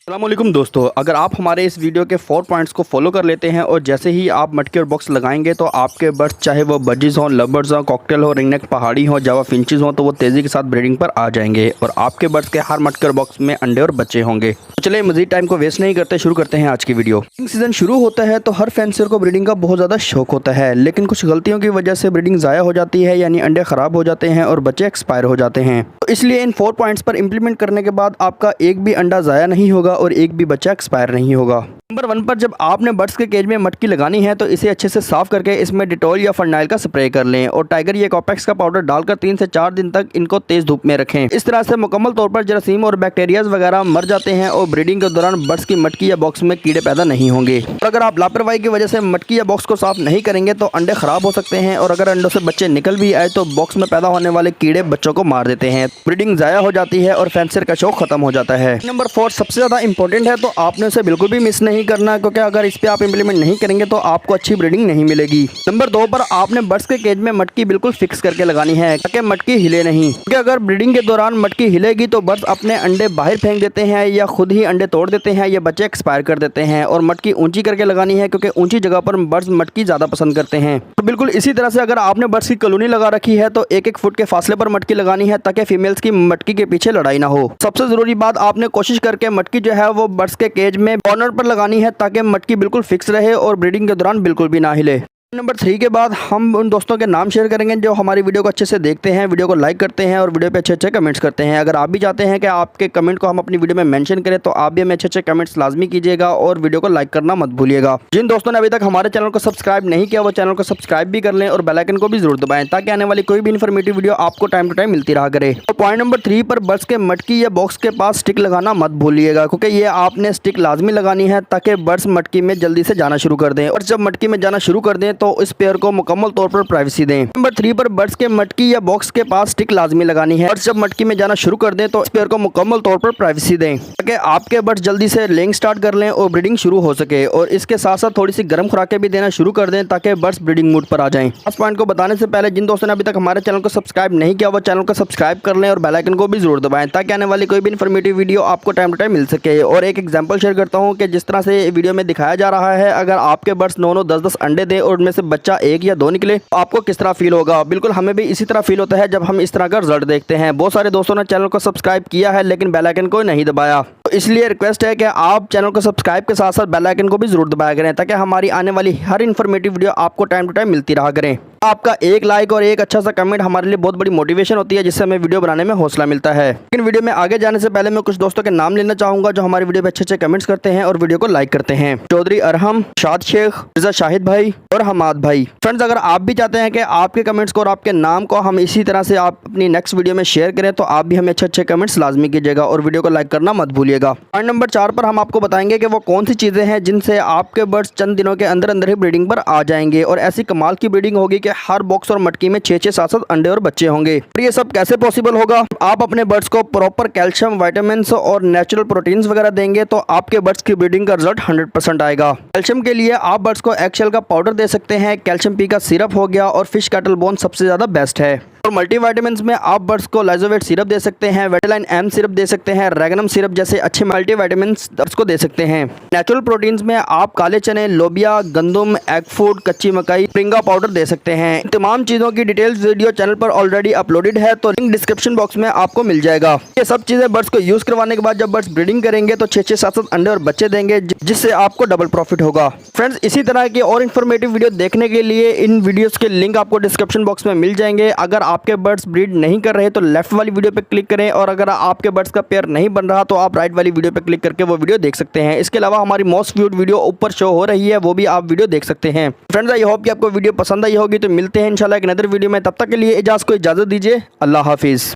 अस्सलामुअलैकुम दोस्तों, अगर आप हमारे इस वीडियो के 4 पॉइंट्स को फॉलो कर लेते हैं और जैसे ही आप मटकी और बॉक्स लगाएंगे तो आपके बर्ड्स चाहे वो बजीज हों, लवर्स हों, कॉकटेल हो, रिंगनेक पहाड़ी हो, जावा फिंचेस हों, तो वो तेज़ी के साथ ब्रीडिंग पर आ जाएंगे और आपके बर्ड्स के हर मटकी और बॉक्स में अंडे और बच्चे होंगे। तो चलिए मजीद टाइम को वेस्ट नहीं करते, शुरू करते हैं आज की वीडियो। ब्रीडिंग सीजन शुरू होता है तो हर फैंसर को ब्रीडिंग का बहुत ज़्यादा शौक होता है, लेकिन कुछ गलतियों की वजह से ब्रीडिंग ज़ाया हो जाती है, यानी अंडे ख़राब हो जाते हैं और बच्चे एक्सपायर हो जाते हैं। तो इसलिए इन 4 पॉइंट्स पर इंप्लीमेंट करने के बाद आपका एक भी अंडा ज़ाया नहीं होगा और एक भी बच्चा एक्सपायर नहीं होगा। नंबर 1 पर जब आपने बर्ड्स के केज में मटकी लगानी है तो इसे अच्छे से साफ करके इसमें डिटॉल या फर्नाइल का स्प्रे कर लें और टाइगर या कॉपेक्स का पाउडर डालकर 3 से 4 दिन तक इनको तेज धूप में रखें। इस तरह से मुकम्मल तौर पर जरासीम और बैक्टीरियाज वगैरह मर जाते हैं और ब्रीडिंग के दौरान बर्ड्स की मटकी या बॉक्स में कीड़े पैदा नहीं होंगे। और अगर आप लापरवाही की वजह से मटकी या बॉक्स को साफ नहीं करेंगे तो अंडे खराब हो सकते हैं और अगर अंडों से बच्चे निकल भी आए तो बॉक्स में पैदा होने वाले कीड़े बच्चों को मार देते हैं, ब्रीडिंग ज़ाया हो जाती है और फैंसर का शौक खत्म हो जाता है। नंबर 4 सबसे ज़्यादा इंपॉर्टेंट है, तो आपने उसे बिल्कुल भी मिस नहीं करना, क्योंकि अगर इस पे आप इंप्लीमेंट नहीं करेंगे तो आपको अच्छी ब्रीडिंग नहीं मिलेगी। नंबर 2 पर आपने बर्ड्स के केज में मटकी बिल्कुल फिक्स करके लगानी है ताकि मटकी हिले नहीं, क्योंकि अगर ब्रीडिंग के दौरान मटकी हिलेगी तो बर्ड्स अपने अंडे बाहर फेंक देते हैं या खुद ही अंडे तोड़ देते हैं या बच्चे एक्सपायर कर देते हैं। और मटकी ऊंची करके लगानी है क्योंकि ऊंची जगह पर बर्ड्स मटकी ज़्यादा पसंद करते हैं। तो बिल्कुल इसी तरह से अगर आपने बर्ड्स की कॉलोनी लगा रखी है तो 1-1 फुट के फासले पर मटकी लगानी है ताकि फीमेल्स की मटकी के पीछे लड़ाई ना हो। सबसे ज़रूरी बात, आपने कोशिश करके मटकी जो है वो बर्ड्स के केज में कॉर्नर पर लगानी है ताकि मटकी बिल्कुल फिक्स रहे और ब्रीडिंग के दौरान बिल्कुल भी ना हिले। नंबर 3 के बाद हम उन दोस्तों के नाम शेयर करेंगे जो हमारी वीडियो को अच्छे से देखते हैं, वीडियो को लाइक करते हैं और वीडियो पे अच्छे कमेंट्स करते हैं। अगर आप भी चाहते हैं कि आपके कमेंट को हम अपनी वीडियो में मेंशन करें तो आप भी हमें अच्छे कमेंट्स लाजमी कीजिएगा और वीडियो को लाइक करना मत भूलिएगा। जिन दोस्तों ने अभी तक हमारे चैनल को सब्सक्राइब नहीं किया वो चैनल को सब्सक्राइब भी कर लें और बेल आइकन को भी जरूर दबाएं ताकि आने वाली कोई भी इन्फॉर्मेटिव वीडियो आपको टाइम टू टाइम मिलती रहा करे। तो पॉइंट नंबर 3 पर बर्ड्स के मटकी या बॉक्स के पास स्टिक लगाना मत भूलिएगा, क्योंकि ये आपने स्टिक लाजमी लगानी है ताकि बर्ड्स मटकी में जल्दी से जाना शुरू कर दें और जब मटकी में जाना शुरू कर दें तो इस पेयर को मुकम्मल तौर पर प्राइवेसी दें। नंबर 3 पर बर्ड्स के मटकी या बॉक्स के पास स्टिक लाजमी लगानी है और जब मटकी में जाना शुरू कर दें तो इस पेयर को मुकम्मल तौर पर प्राइवेसी दें ताकि आपके बर्ड्स जल्दी से लेइंग स्टार्ट कर लें और ब्रीडिंग शुरू हो सके। और इसके साथ साथ थोड़ी सी गर्म खुराकें भी देना शुरू कर दें ताकि बर्ड्स ब्रीडिंग मूड पर आ जाएं। इस पॉइंट को बताने से पहले जिन दोस्तों ने अभी तक हमारे चैनल को सब्सक्राइब नहीं किया वो चैनल को सब्सक्राइब कर लें और बेल आइकन को भी जरूर दबाएं ताकि आने वाली कोई भी इन्फॉर्मेटिव वीडियो आपको टाइम टू टाइम मिल सके। और एक एग्जाम्पल शेयर करता हूँ कि जिस तरह से वीडियो में दिखाया जा रहा है, अगर आपके बर्ड्स 9-9, 10-10 अंडे दें और उनमें से बच्चा 1 या 2 निकले तो आपको किस तरह फील होगा। बिल्कुल हमें भी इसी तरह फील होता है जब हम इस तरह का रिजल्ट देखते हैं। बहुत सारे दोस्तों ने चैनल को सब्सक्राइब किया है लेकिन बेल आइकन को नहीं दबाया, तो इसलिए रिक्वेस्ट है कि आप चैनल को सब्सक्राइब के साथ साथ बेल आइकन को भी जरूर दबाया करें ताकि हमारी आने वाली हर इन्फॉर्मेटिव वीडियो आपको टाइम टू टाइम मिलती रहा करें। आपका एक लाइक और एक अच्छा सा कमेंट हमारे लिए बहुत बड़ी मोटिवेशन होती है, जिससे हमें वीडियो बनाने में हौसला मिलता है। लेकिन वीडियो में आगे जाने से पहले मैं कुछ दोस्तों के नाम लेना चाहूँगा जो हमारी वीडियो पे अच्छे कमेंट्स करते हैं और वीडियो को लाइक करते हैं। चौधरी अरहम, शाद शेख, रिजा शाहिद भाई और हमाद भाई। फ्रेंड्स, अगर आप भी चाहते हैं कि आपके कमेंट्स को और आपके नाम को हम इसी तरह से आप अपनी नेक्स्ट वीडियो में शेयर करें तो आप भी हमें अच्छे कमेंट्स लाजमी कीजिएगा और वीडियो को लाइक करना मत भूलिएगा। पॉइंट नंबर 4 पर हम आपको बताएंगे कि वो कौन सी चीज़ें हैं जिनसे आपके बर्ड्स चंद दिनों के अंदर अंदर ही ब्रीडिंग पर आ जाएंगे और ऐसी कमाल की ब्रीडिंग होगी कि हर बॉक्स और मटकी में 6-6, 7-7 अंडे और बच्चे होंगे। और ये सब कैसे पॉसिबल होगा? आप अपने बर्ड्स को प्रॉपर कैल्शियम, विटामिन्स और नेचुरल प्रोटीन्स वगैरह देंगे तो आपके बर्ड्स की ब्रीडिंग का रिजल्ट 100% आएगा। कैल्शियम के लिए आप बर्ड्स को एगशेल का पाउडर दे सकते हैं, कैल्शियम पी का सिरप हो गया और फिश कैटल बोन सबसे ज़्यादा बेस्ट है। और मल्टीविटामिन्स में आप बर्ड्स को लाइजोवेट सिरप दे सकते हैं, वेटालाइन एम सिरप दे सकते हैं, रेगनम सिरप जैसे अच्छे मल्टीविटामिन्स बर्ड्स को दे सकते हैं। नेचुरल प्रोटीन्स में आप काले चने, लोबिया, गंदम, एग फूड, कच्ची मकई, प्रिंगा पाउडर दे सकते हैं। इन तमाम चीज़ों की डिटेल्स वीडियो चैनल पर ऑलरेडी अपलोडेड है, तो लिंक डिस्क्रिप्शन बॉक्स में आपको मिल जाएगा। ये सब चीज़ें बर्ड्स को यूज़ करवाने के बाद जब बर्ड्स ब्रीडिंग करेंगे तो 6-6, 7-7 अंडे और बच्चे देंगे, जिससे आपको डबल प्रॉफिट होगा। फ्रेंड्स, इसी तरह की और इन्फॉर्मेटिव वीडियो देखने के लिए इन वीडियोज़ के लिंक आपको डिस्क्रिप्शन बॉक्स में मिल जाएंगे। अगर आपके बर्ड्स ब्रीड नहीं कर रहे तो लेफ्ट वाली वीडियो पे क्लिक करें और अगर आपके बर्ड्स का पेयर नहीं बन रहा तो आप राइट वाली वीडियो पे क्लिक करके वो वीडियो देख सकते हैं। इसके अलावा हमारी मोस्ट व्यूड वीडियो ऊपर शो हो रही है, वो भी आप वीडियो देख सकते हैं। फ्रेंड्स, आई होप कि आपको वीडियो पसंद आई होगी, तो मिलते हैं इंशाल्लाह एक नदर वीडियो में। तब तक के लिए को इजाज़त दीजिए। अल्लाह हाफिज़।